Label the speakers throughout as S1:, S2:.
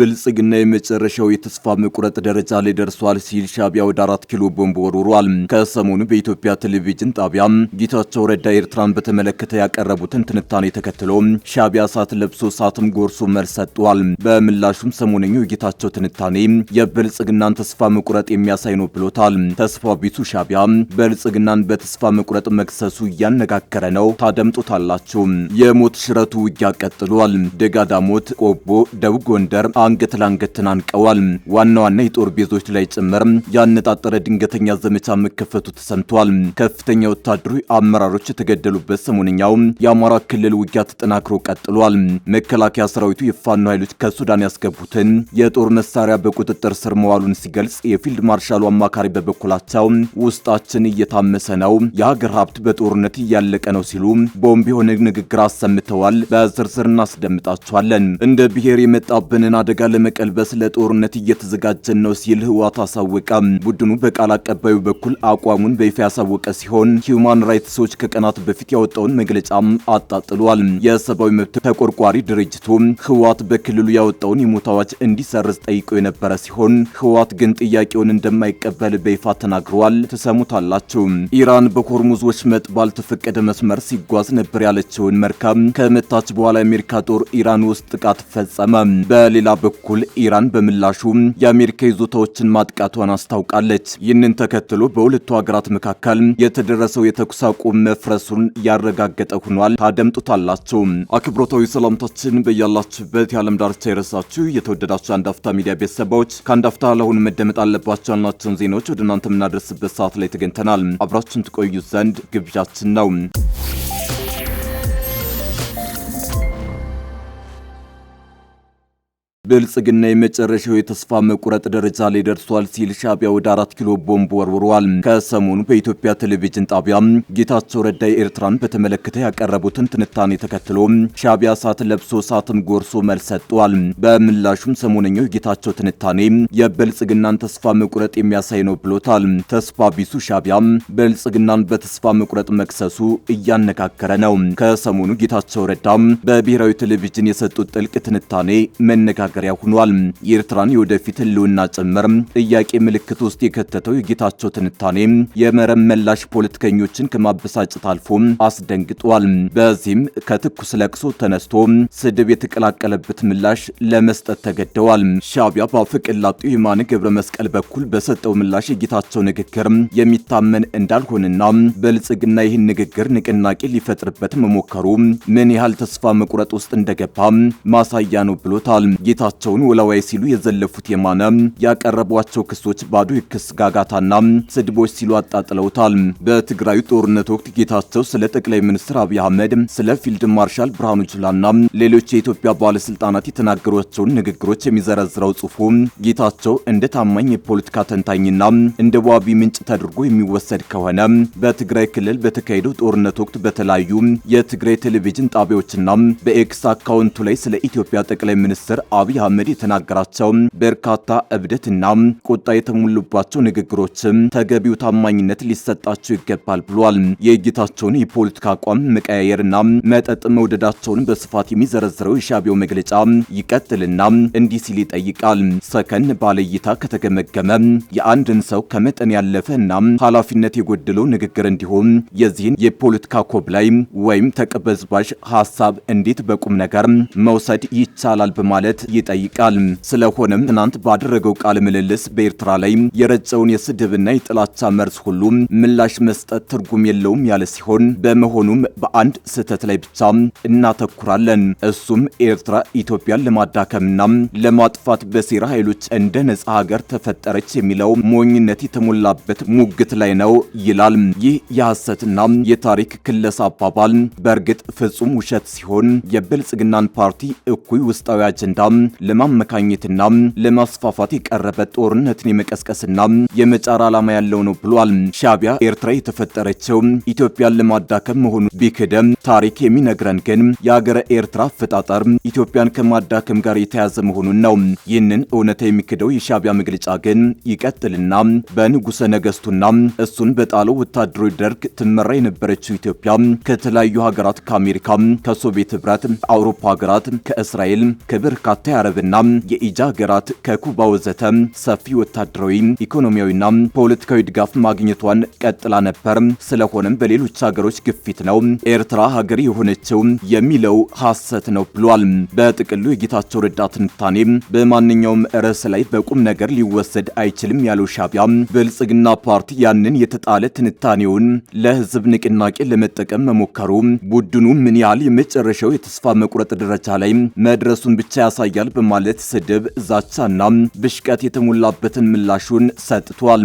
S1: ብልጽግና የመጨረሻው የተስፋ መቁረጥ ደረጃ ላይ ደርሷል ሲል ሻዕቢያ ወደ 4 ኪሎ ቦምብ ወርውሯል። ከሰሞኑ በኢትዮጵያ ቴሌቪዥን ጣቢያ ጌታቸው ረዳ ኤርትራን በተመለከተ ያቀረቡትን ትንታኔ ተከትሎ ሻዕቢያ እሳት ለብሶ እሳትም ጎርሶ መልስ ሰጥቷል። በምላሹም ሰሞነኛው የጌታቸው ትንታኔ የብልጽግናን ተስፋ መቁረጥ የሚያሳይ ነው ብሎታል። ተስፋ ቢሱ ሻዕቢያ ብልጽግናን በተስፋ መቁረጥ መክሰሱ እያነጋገረ ነው። ታደምጡታላችሁ። የሞት ሽረቱ ውጊያ ቀጥሏል። ደጋዳሞት፣ ቆቦ፣ ደቡብ ጎንደር አንገት ለአንገት ተናንቀዋል። ዋና ዋና የጦር ቤዞች ላይ ጭምር ያነጣጠረ ድንገተኛ ዘመቻ መከፈቱ ተሰምቷል። ከፍተኛ ወታደራዊ አመራሮች የተገደሉበት ሰሞንኛው የአማራ ክልል ውጊያ ተጠናክሮ ቀጥሏል። መከላከያ ሰራዊቱ የፋኖ ኃይሎች ከሱዳን ያስገቡትን የጦር መሳሪያ በቁጥጥር ስር መዋሉን ሲገልጽ፣ የፊልድ ማርሻሉ አማካሪ በበኩላቸው ውስጣችን እየታመሰ ነው፣ የሀገር ሀብት በጦርነት እያለቀ ነው ሲሉ ቦምብ የሆነ ንግግር አሰምተዋል። በዝርዝር እናስደምጣቸዋለን። እንደ ብሔር የመጣብንን አደጋ ለመቀልበስ ለጦርነት እየተዘጋጀን ነው ሲል ህወሓት አሳወቀ። ቡድኑ በቃል አቀባዩ በኩል አቋሙን በይፋ ያሳወቀ ሲሆን ሂውማን ራይትስ ዎች ከቀናት በፊት ያወጣውን መግለጫም አጣጥሏል። የሰብአዊ መብት ተቆርቋሪ ድርጅቱ ህወሓት በክልሉ ያወጣውን የሞት አዋጅ እንዲሰርዝ ጠይቆ የነበረ ሲሆን ህወሓት ግን ጥያቄውን እንደማይቀበል በይፋ ተናግሯል። ተሰሙታላችሁ። ኢራን በሆርሙዝ ወሽመጥ ባልተፈቀደ መስመር ሲጓዝ ነበር ያለችውን መርከብ ከመታች በኋላ የአሜሪካ ጦር ኢራን ውስጥ ጥቃት ፈጸመ። በሌላ በኩል ኢራን በምላሹ የአሜሪካ ይዞታዎችን ማጥቃቷን አስታውቃለች። ይህንን ተከትሎ በሁለቱ ሀገራት መካከል የተደረሰው የተኩስ አቁም መፍረሱን ያረጋገጠ ሆኗል። ታደምጡታላችሁ። አክብሮታዊ ሰላምታችን በያላችሁበት የዓለም ዳርቻ የረሳችሁ የተወደዳችሁ አንድ አፍታ ሚዲያ ቤተሰቦች ከአንድ አፍታ ለአሁኑ መደመጥ አለባቸው ያልናቸውን ዜናዎች ወደ እናንተ የምናደርስበት ሰዓት ላይ ተገኝተናል። አብራችሁን ትቆዩ ዘንድ ግብዣችን ነው። ብልጽግና የመጨረሻው የተስፋ መቁረጥ ደረጃ ላይ ደርሷል ሲል ሻዕቢያ ወደ 4 ኪሎ ቦምብ ወርውሯል። ከሰሞኑ በኢትዮጵያ ቴሌቪዥን ጣቢያ ጌታቸው ረዳ ኤርትራን በተመለከተ ያቀረቡትን ትንታኔ ተከትሎ ሻዕቢያ እሳት ለብሶ እሳትም ጎርሶ መልስ ሰጥቷል። በምላሹም ሰሞነኛው የጌታቸው ትንታኔ የብልጽግናን ተስፋ መቁረጥ የሚያሳይ ነው ብሎታል። ተስፋ ቢሱ ሻዕቢያ ብልጽግናን በተስፋ መቁረጥ መክሰሱ እያነጋገረ ነው። ከሰሞኑ ጌታቸው ረዳ በብሔራዊ ቴሌቪዥን የሰጡት ጥልቅ ትንታኔ መነጋገር ሆኗል። የኤርትራን የወደፊት ህልውና ጭምር ጥያቄ ምልክት ውስጥ የከተተው የጌታቸው ትንታኔ የመረብ መላሽ ፖለቲከኞችን ከማበሳጨት አልፎ አስደንግጧል። በዚህም ከትኩስ ለቅሶ ተነስቶ ስድብ የተቀላቀለበት ምላሽ ለመስጠት ተገደዋል። ሻዕቢያ በአፈቀላጤው የማነ ገብረ መስቀል በኩል በሰጠው ምላሽ የጌታቸው ንግግር የሚታመን እንዳልሆነና ብልጽግና ይህን ንግግር ንቅናቄ ሊፈጥርበት መሞከሩ ምን ያህል ተስፋ መቁረጥ ውስጥ እንደገባ ማሳያ ነው ብሎታል። ጌታቸውን ወላዋይ ሲሉ የዘለፉት የማነ ያቀረቧቸው ክሶች ባዶ የክስ ጋጋታና ስድቦች ሲሉ አጣጥለውታል። በትግራዩ ጦርነት ወቅት ጌታቸው ስለ ጠቅላይ ሚኒስትር አብይ አህመድ፣ ስለ ፊልድ ማርሻል ብርሃኑ ጁላና ሌሎች የኢትዮጵያ ባለስልጣናት የተናገሯቸውን ንግግሮች የሚዘረዝረው ጽሑፉ ጌታቸው እንደ ታማኝ የፖለቲካ ተንታኝና እንደ ዋቢ ምንጭ ተደርጎ የሚወሰድ ከሆነ በትግራይ ክልል በተካሄደው ጦርነት ወቅት በተለያዩ የትግራይ ቴሌቪዥን ጣቢያዎችና በኤክስ አካውንቱ ላይ ስለ ኢትዮጵያ ጠቅላይ ሚኒስትር አብይ አህመድ የተናገራቸው በርካታ እብደትና ቁጣ የተሞሉባቸው ንግግሮችም ተገቢው ታማኝነት ሊሰጣቸው ይገባል ብሏል። የጌታቸውን የፖለቲካ አቋም መቀያየርና መጠጥ መውደዳቸውን በስፋት የሚዘረዝረው የሻዕቢያው መግለጫ ይቀጥልና እንዲህ ሲል ይጠይቃል። ሰከን ባለ እይታ ከተገመገመ የአንድን ሰው ከመጠን ያለፈና ኃላፊነት የጎደለው ንግግር እንዲሁም የዚህን የፖለቲካ ኮብላይ ወይም ተቀበዝባዥ ሐሳብ እንዴት በቁም ነገር መውሰድ ይቻላል በማለት ይጠይቃል። ስለሆነም ትናንት ባደረገው ቃለ ምልልስ በኤርትራ ላይ የረጨውን የስድብና የጥላቻ መርዝ ሁሉ ምላሽ መስጠት ትርጉም የለውም ያለ ሲሆን በመሆኑም በአንድ ስህተት ላይ ብቻ እናተኩራለን። እሱም ኤርትራ ኢትዮጵያን ለማዳከምና ለማጥፋት በሴራ ኃይሎች እንደ ነጻ ሀገር ተፈጠረች የሚለው ሞኝነት የተሞላበት ሙግት ላይ ነው ይላል። ይህ የሐሰትና የታሪክ ክለሳ አባባል በእርግጥ ፍጹም ውሸት ሲሆን የብልጽግናን ፓርቲ እኩይ ውስጣዊ አጀንዳ ለማመካኘትና ለማስፋፋት የቀረበ ጦርነትን የመቀስቀስና የመጫር ዓላማ ያለው ነው ብሏል። ሻዕቢያ ኤርትራ የተፈጠረችው ኢትዮጵያን ለማዳከም መሆኑ ቢክደም ታሪክ የሚነግረን ግን የሀገረ ኤርትራ አፈጣጠር ኢትዮጵያን ከማዳከም ጋር የተያዘ መሆኑን ነው። ይህንን እውነታ የሚክደው የሻዕቢያ መግለጫ ግን ይቀጥልና በንጉሰ ነገስቱና እሱን በጣለው ወታደራዊ ደርግ ትመራ የነበረችው ኢትዮጵያ ከተለያዩ ሀገራት ከአሜሪካ፣ ከሶቪየት ህብረት፣ አውሮፓ ሀገራት፣ ከእስራኤል፣ ከበርካታ የአረብና የኢጃ ሀገራት ከኩባ ወዘተ ሰፊ ወታደራዊ ኢኮኖሚያዊና ፖለቲካዊ ድጋፍ ማግኘቷን ቀጥላ ነበር። ስለሆነም በሌሎች ሀገሮች ግፊት ነው ኤርትራ ሀገር የሆነችው የሚለው ሐሰት ነው ብሏል። በጥቅሉ የጌታቸው ረዳ ትንታኔ በማንኛውም ርዕስ ላይ በቁም ነገር ሊወሰድ አይችልም ያለው ሻዕቢያ ብልጽግና ፓርቲ ያንን የተጣለ ትንታኔውን ለህዝብ ንቅናቄ ለመጠቀም መሞከሩ ቡድኑ ምን ያህል የመጨረሻው የተስፋ መቁረጥ ደረጃ ላይ መድረሱን ብቻ ያሳያል በማለት ስድብ፣ ዛቻና ብሽቀት የተሞላበትን ምላሹን ሰጥቷል።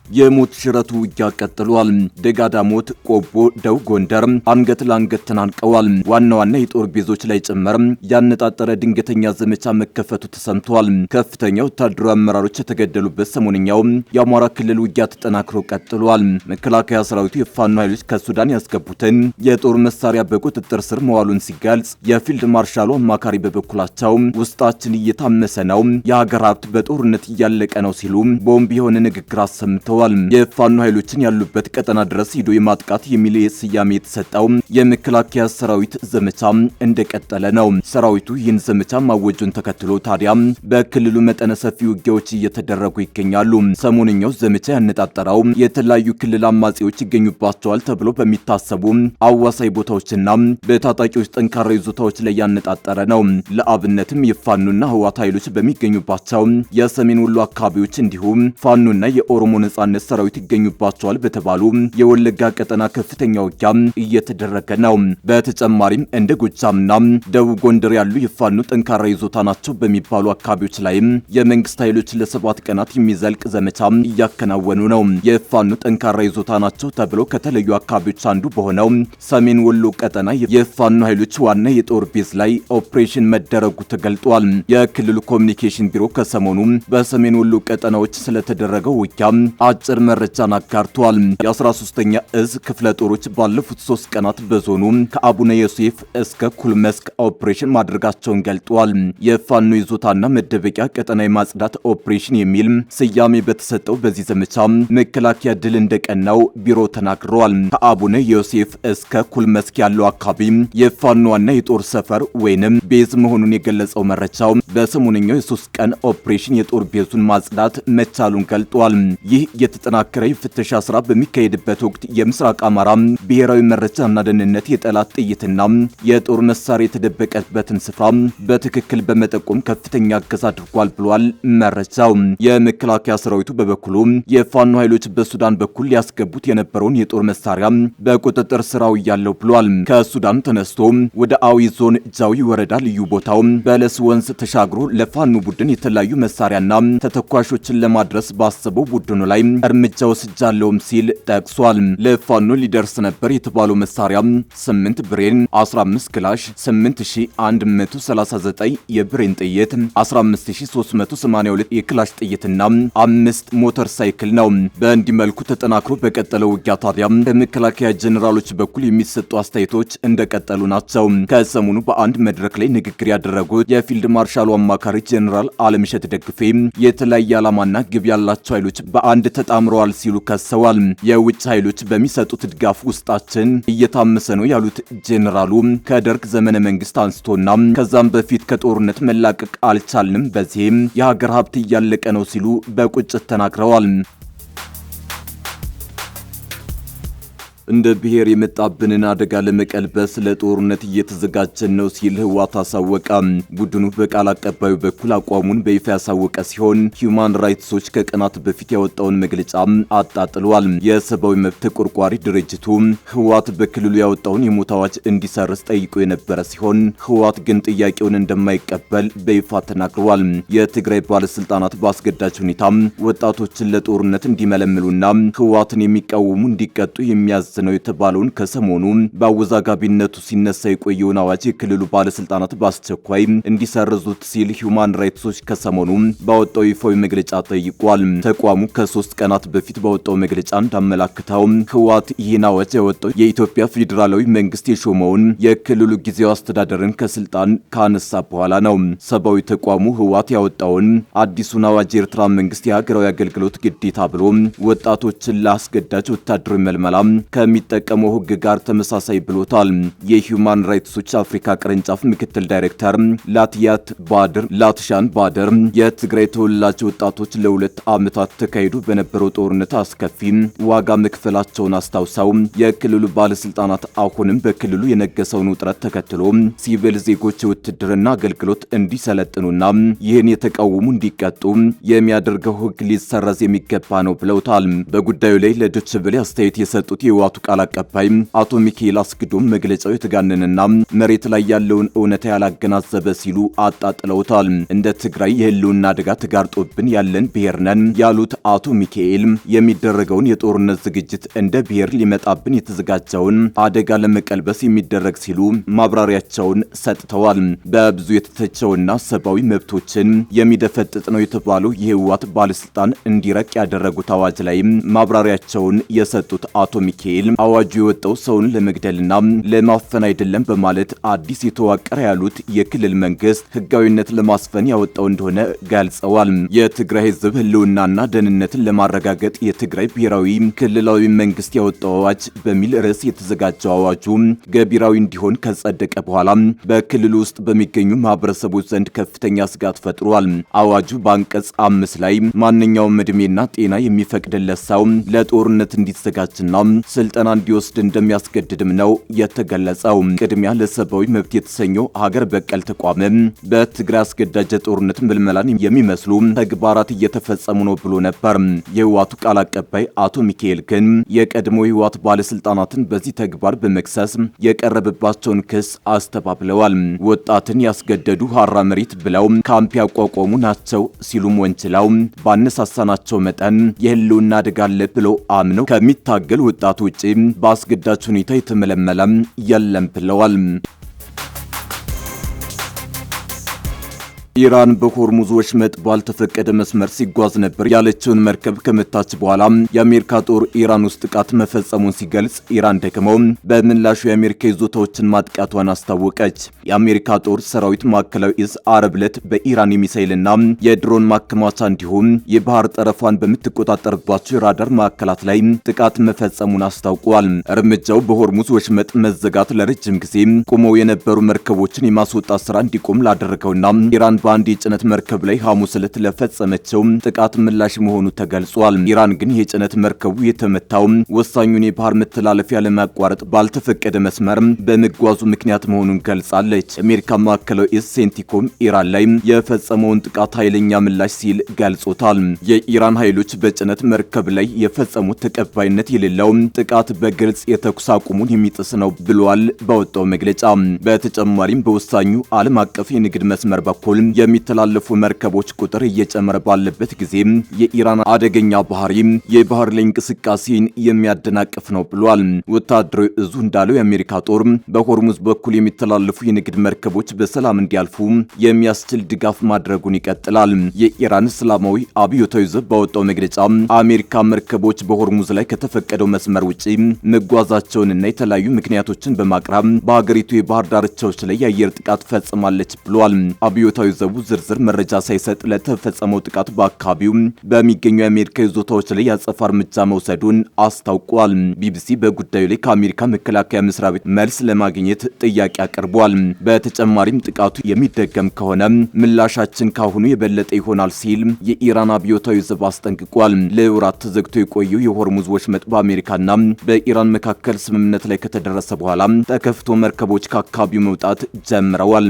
S1: የሞት ሽረቱ ውጊያ ቀጥሏል። ደጋዳሞት፣ ቆቦ፣ ደቡብ ጎንደር አንገት ለአንገት ተናንቀዋል። ዋና ዋና የጦር ቤዞች ላይ ጭምር ያነጣጠረ ድንገተኛ ዘመቻ መከፈቱ ተሰምቷል። ከፍተኛ ወታደራዊ አመራሮች የተገደሉበት ሰሞንኛው የአማራ ክልል ውጊያ ተጠናክሮ ቀጥሏል። መከላከያ ሰራዊቱ የፋኖ ኃይሎች ከሱዳን ያስገቡትን የጦር መሳሪያ በቁጥጥር ስር መዋሉን ሲገልጽ፣ የፊልድ ማርሻሉ አማካሪ በበኩላቸው ውስጣችን እየታመሰ ነው፣ የሀገር ሀብት በጦርነት እያለቀ ነው ሲሉ ቦምብ የሆነ ንግግር አሰምተዋል። የፋኖ ኃይሎችን ያሉበት ቀጠና ድረስ ሂዶ የማጥቃት የሚል ስያሜ የተሰጠው የመከላከያ ሰራዊት ዘመቻ እንደቀጠለ ነው። ሰራዊቱ ይህን ዘመቻ ማወጁን ተከትሎ ታዲያ በክልሉ መጠነ ሰፊ ውጊያዎች እየተደረጉ ይገኛሉ። ሰሞንኛው ዘመቻ ያነጣጠረው የተለያዩ ክልል አማጺዎች ይገኙባቸዋል ተብሎ በሚታሰቡ አዋሳኝ ቦታዎችና በታጣቂዎች ጠንካራ ይዞታዎች ላይ ያነጣጠረ ነው። ለአብነትም የፋኖና ህዋት ኃይሎች በሚገኙባቸው የሰሜን ወሎ አካባቢዎች እንዲሁም ፋኖና የኦሮሞ ነጻነት ሰራዊት ይገኙባቸዋል በተባሉ የወለጋ ቀጠና ከፍተኛ ውጊያ እየተደረገ ነው። በተጨማሪም እንደ ጎጃምና ደቡብ ጎንደር ያሉ የፋኖ ጠንካራ ይዞታ ናቸው በሚባሉ አካባቢዎች ላይ የመንግስት ኃይሎች ለ7 ቀናት የሚዘልቅ ዘመቻ እያከናወኑ ነው። የፋኖ ጠንካራ ይዞታ ናቸው ተብለው ከተለዩ አካባቢዎች አንዱ በሆነው ሰሜን ወሎ ቀጠና የፋኖ ኃይሎች ዋና የጦር ቤዝ ላይ ኦፕሬሽን መደረጉ ተገልጧል። የክልሉ ኮሚኒኬሽን ቢሮ ከሰሞኑ በሰሜን ወሎ ቀጠናዎች ስለተደረገው ውጊያ አጭር መረጃን አጋርቷል። የ13ኛ እዝ ክፍለ ጦሮች ባለፉት 3 ቀናት በዞኑ ከአቡነ ዮሴፍ እስከ ኩልመስክ ኦፕሬሽን ማድረጋቸውን ገልጧል። የፋኖ ይዞታና መደበቂያ ቀጠና የማጽዳት ኦፕሬሽን የሚል ስያሜ በተሰጠው በዚህ ዘመቻ መከላከያ ድል እንደቀናው ቢሮ ተናግሯል። ከአቡነ ዮሴፍ እስከ ኩልመስክ ያለው አካባቢ የፋኖ ዋና የጦር ሰፈር ወይንም ቤዝ መሆኑን የገለጸው መረጃው በሰሞነኛው የ3 ቀን ኦፕሬሽን የጦር ቤዙን ማጽዳት መቻሉን ገልጧል። ይህ የተጠናከረ የፍተሻ ስራ በሚካሄድበት ወቅት የምስራቅ አማራ ብሔራዊ መረጃና ደህንነት የጠላት ጥይትና የጦር መሳሪያ የተደበቀበትን ስፍራ በትክክል በመጠቆም ከፍተኛ እገዛ አድርጓል ብሏል መረጃው። የመከላከያ ሰራዊቱ በበኩሉ የፋኖ ኃይሎች በሱዳን በኩል ሊያስገቡት የነበረውን የጦር መሳሪያ በቁጥጥር ስራው ያለው ብሏል። ከሱዳን ተነስቶ ወደ አዊ ዞን ጃዊ ወረዳ ልዩ ቦታው በለስ ወንዝ ተሻግሮ ለፋኖ ቡድን የተለያዩ መሳሪያና ተተኳሾችን ለማድረስ ባሰበው ቡድኑ ላይ እርምጃ ወስጃለሁም ሲል ጠቅሷል። ለፋኖ ሊደርስ ነበር የተባለው መሳሪያ 8 ብሬን፣ 15 ክላሽ፣ 8139 የብሬን ጥይት፣ 15382 የክላሽ ጥይትና 5 ሞተር ሳይክል ነው። በእንዲህ መልኩ ተጠናክሮ በቀጠለው ውጊያ ታዲያ በመከላከያ ጀነራሎች በኩል የሚሰጡ አስተያየቶች እንደቀጠሉ ናቸው። ከሰሞኑ በአንድ መድረክ ላይ ንግግር ያደረጉት የፊልድ ማርሻሉ አማካሪ ጀነራል አለምሸት ደግፌ የተለያየ ዓላማና ግብ ያላቸው ኃይሎች በአንድ ተጣምረዋል ሲሉ ከሰዋል። የውጭ ኃይሎች በሚሰጡት ድጋፍ ውስጣችን እየታመሰ ነው ያሉት ጄኔራሉ ከደርግ ዘመነ መንግስት አንስቶና ከዛም በፊት ከጦርነት መላቀቅ አልቻልንም፣ በዚህም የሀገር ሀብት እያለቀ ነው ሲሉ በቁጭት ተናግረዋል። እንደ ብሔር የመጣብንን አደጋ ለመቀልበስ ለጦርነት እየተዘጋጀን ነው ሲል ህወሓት አሳወቀ። ቡድኑ በቃል አቀባዩ በኩል አቋሙን በይፋ ያሳወቀ ሲሆን ሂዩማን ራይትስ ዎች ከቀናት በፊት ያወጣውን መግለጫ አጣጥሏል። የሰብአዊ መብት ተቆርቋሪ ድርጅቱ ህወሓት በክልሉ ያወጣውን የሞት አዋጅ እንዲሰርዝ ጠይቆ የነበረ ሲሆን ህወሓት ግን ጥያቄውን እንደማይቀበል በይፋ ተናግሯል። የትግራይ ባለስልጣናት በአስገዳጅ ሁኔታ ወጣቶችን ለጦርነት እንዲመለምሉና ህወሓትን የሚቃወሙ እንዲቀጡ የሚያዝ ነው የተባለውን ከሰሞኑ በአወዛጋቢነቱ ሲነሳ የቆየውን አዋጅ የክልሉ ባለስልጣናት በአስቸኳይ እንዲሰርዙት ሲል ሂዩማን ራይትስ ዎች ከሰሞኑ ባወጣው ይፋዊ መግለጫ ጠይቋል። ተቋሙ ከ3 ቀናት በፊት ባወጣው መግለጫ እንዳመላክተው ህወሓት ይህን አዋጅ ያወጣው የኢትዮጵያ ፌዴራላዊ መንግስት የሾመውን የክልሉ ጊዜያዊ አስተዳደርን ከስልጣን ካነሳ በኋላ ነው። ሰብአዊ ተቋሙ ህወሓት ያወጣውን አዲሱን አዋጅ የኤርትራ መንግስት የሀገራዊ አገልግሎት ግዴታ ብሎ ወጣቶችን ለአስገዳጅ ወታደራዊ መልመላ ከሚጠቀመው ሕግ ጋር ተመሳሳይ ብሎታል። የሂውማን ራይትስ ዎች አፍሪካ ቅርንጫፍ ምክትል ዳይሬክተር ላትሻን ባደር የትግራይ ተወላጅ ወጣቶች ለ2 ዓመታት ተካሂዶ በነበረው ጦርነት አስከፊ ዋጋ መክፈላቸውን አስታውሰው የክልሉ ባለስልጣናት አሁንም በክልሉ የነገሰውን ውጥረት ተከትሎ ሲቪል ዜጎች የውትድርና አገልግሎት እንዲሰለጥኑና ይህን የተቃወሙ እንዲቀጡ የሚያደርገው ሕግ ሊሰረዝ የሚገባ ነው ብለውታል። በጉዳዩ ላይ ለዶይቼ ቬለ አስተያየት የሰጡት የህወሓቱ ቃል አቀባይ አቶ ሚካኤል አስግዶም መግለጫው የተጋነነና መሬት ላይ ያለውን እውነታ ያላገናዘበ ሲሉ አጣጥለውታል። እንደ ትግራይ የህልውና አደጋ ተጋርጦብን ያለን ብሔር ነን ያሉት አቶ ሚካኤል የሚደረገውን የጦርነት ዝግጅት እንደ ብሔር ሊመጣብን የተዘጋጀውን አደጋ ለመቀልበስ የሚደረግ ሲሉ ማብራሪያቸውን ሰጥተዋል። በብዙ የተተቸውና ሰብአዊ መብቶችን የሚደፈጥጥ ነው የተባለው የህወሓት ባለስልጣን እንዲረቅ ያደረጉት አዋጅ ላይ ማብራሪያቸውን የሰጡት አቶ ሚካኤል አዋጁ የወጣው ሰውን ለመግደልና ለማፈን አይደለም በማለት አዲስ የተዋቀረ ያሉት የክልል መንግስት ህጋዊነት ለማስፈን ያወጣው እንደሆነ ገልጸዋል። የትግራይ ህዝብ ህልውናና ደህንነትን ለማረጋገጥ የትግራይ ብሔራዊ ክልላዊ መንግስት ያወጣው አዋጅ በሚል ርዕስ የተዘጋጀው አዋጁ ገቢራዊ እንዲሆን ከጸደቀ በኋላ በክልሉ ውስጥ በሚገኙ ማህበረሰቦች ዘንድ ከፍተኛ ስጋት ፈጥሯል። አዋጁ በአንቀጽ 5 ላይ ማንኛውም እድሜና ጤና የሚፈቅድለት ሰው ለጦርነት እንዲዘጋጅና ስልጠና እንዲወስድ እንደሚያስገድድም ነው የተገለጸው። ቅድሚያ ለሰብአዊ መብት የተሰኘው ሀገር በቀል ተቋም በትግራይ አስገዳጅ ጦርነት ምልመላን የሚመስሉ ተግባራት እየተፈጸሙ ነው ብሎ ነበር። የህወሓቱ ቃል አቀባይ አቶ ሚካኤል ግን የቀድሞ የህወሓት ባለስልጣናትን በዚህ ተግባር በመክሰስ የቀረበባቸውን ክስ አስተባብለዋል። ወጣትን ያስገደዱ ሀራ መሬት ብለው ካምፕ ያቋቋሙ ናቸው ሲሉም ወንጅለው ባነሳሳናቸው መጠን የህልውና አደጋ አለ ብለው አምነው ከሚታገል ወጣት ውጪ በአስገዳጅ ሁኔታ የተመለመለ የለም ብለዋል። ኢራን በሆርሙዝ ወሽመጥ ባልተፈቀደ መስመር ሲጓዝ ነበር ያለችውን መርከብ ከመታች በኋላ የአሜሪካ ጦር ኢራን ውስጥ ጥቃት መፈጸሙን ሲገልጽ፣ ኢራን ደግሞ በምላሹ የአሜሪካ ይዞታዎችን ማጥቃቷን አስታወቀች። የአሜሪካ ጦር ሰራዊት ማዕከላዊ እዝ ዓርብ ዕለት በኢራን የሚሳኤልና የድሮን ማከማቻ እንዲሁም የባህር ጠረፏን በምትቆጣጠርባቸው የራዳር ማዕከላት ላይ ጥቃት መፈጸሙን አስታውቋል። እርምጃው በሆርሙዝ ወሽመጥ መዘጋት ለረጅም ጊዜ ቆመው የነበሩ መርከቦችን የማስወጣት ስራ እንዲቆም ላደረገውና ኢራን በአንድ የጭነት መርከብ ላይ ሐሙስ ዕለት ለፈጸመችው ጥቃት ምላሽ መሆኑ ተገልጿል። ኢራን ግን የጭነት መርከቡ የተመታው ወሳኙን የባህር መተላለፊያ ለማቋረጥ ባልተፈቀደ መስመር በመጓዙ ምክንያት መሆኑን ገልጻለች። የአሜሪካ ማዕከላዊ እዝ ሴንቲኮም ኢራን ላይ የፈጸመውን ጥቃት ኃይለኛ ምላሽ ሲል ገልጾታል። የኢራን ኃይሎች በጭነት መርከብ ላይ የፈጸሙት ተቀባይነት የሌለው ጥቃት በግልጽ የተኩስ አቁሙን የሚጥስ ነው ብሏል በወጣው መግለጫ። በተጨማሪም በወሳኙ ዓለም አቀፍ የንግድ መስመር በኩል የሚተላለፉ መርከቦች ቁጥር እየጨመረ ባለበት ጊዜ የኢራን አደገኛ ባህሪ የባህር ላይ እንቅስቃሴን የሚያደናቅፍ ነው ብሏል። ወታደራዊ እዙ እንዳለው የአሜሪካ ጦር በሆርሙዝ በኩል የሚተላለፉ የንግድ መርከቦች በሰላም እንዲያልፉ የሚያስችል ድጋፍ ማድረጉን ይቀጥላል። የኢራን እስላማዊ አብዮታዊ ዘብ ባወጣው መግለጫ አሜሪካ መርከቦች በሆርሙዝ ላይ ከተፈቀደው መስመር ውጪ መጓዛቸውንና የተለያዩ ምክንያቶችን በማቅረብ በሀገሪቱ የባህር ዳርቻዎች ላይ የአየር ጥቃት ፈጽማለች ብሏል። አብዮታዊ ዘቡ ዝርዝር መረጃ ሳይሰጥ ለተፈጸመው ጥቃት በአካባቢው በሚገኙ የአሜሪካ ይዞታዎች ላይ ያጸፋ እርምጃ መውሰዱን አስታውቋል። ቢቢሲ በጉዳዩ ላይ ከአሜሪካ መከላከያ መስሪያ ቤት መልስ ለማግኘት ጥያቄ አቅርቧል። በተጨማሪም ጥቃቱ የሚደገም ከሆነ ምላሻችን ካሁኑ የበለጠ ይሆናል ሲል የኢራን አብዮታዊ ዘብ አስጠንቅቋል። ለወራት ተዘግቶ የቆየው የሆርሙዝ ወሽመጥ በአሜሪካና በኢራን መካከል ስምምነት ላይ ከተደረሰ በኋላ ተከፍቶ መርከቦች ከአካባቢው መውጣት ጀምረዋል።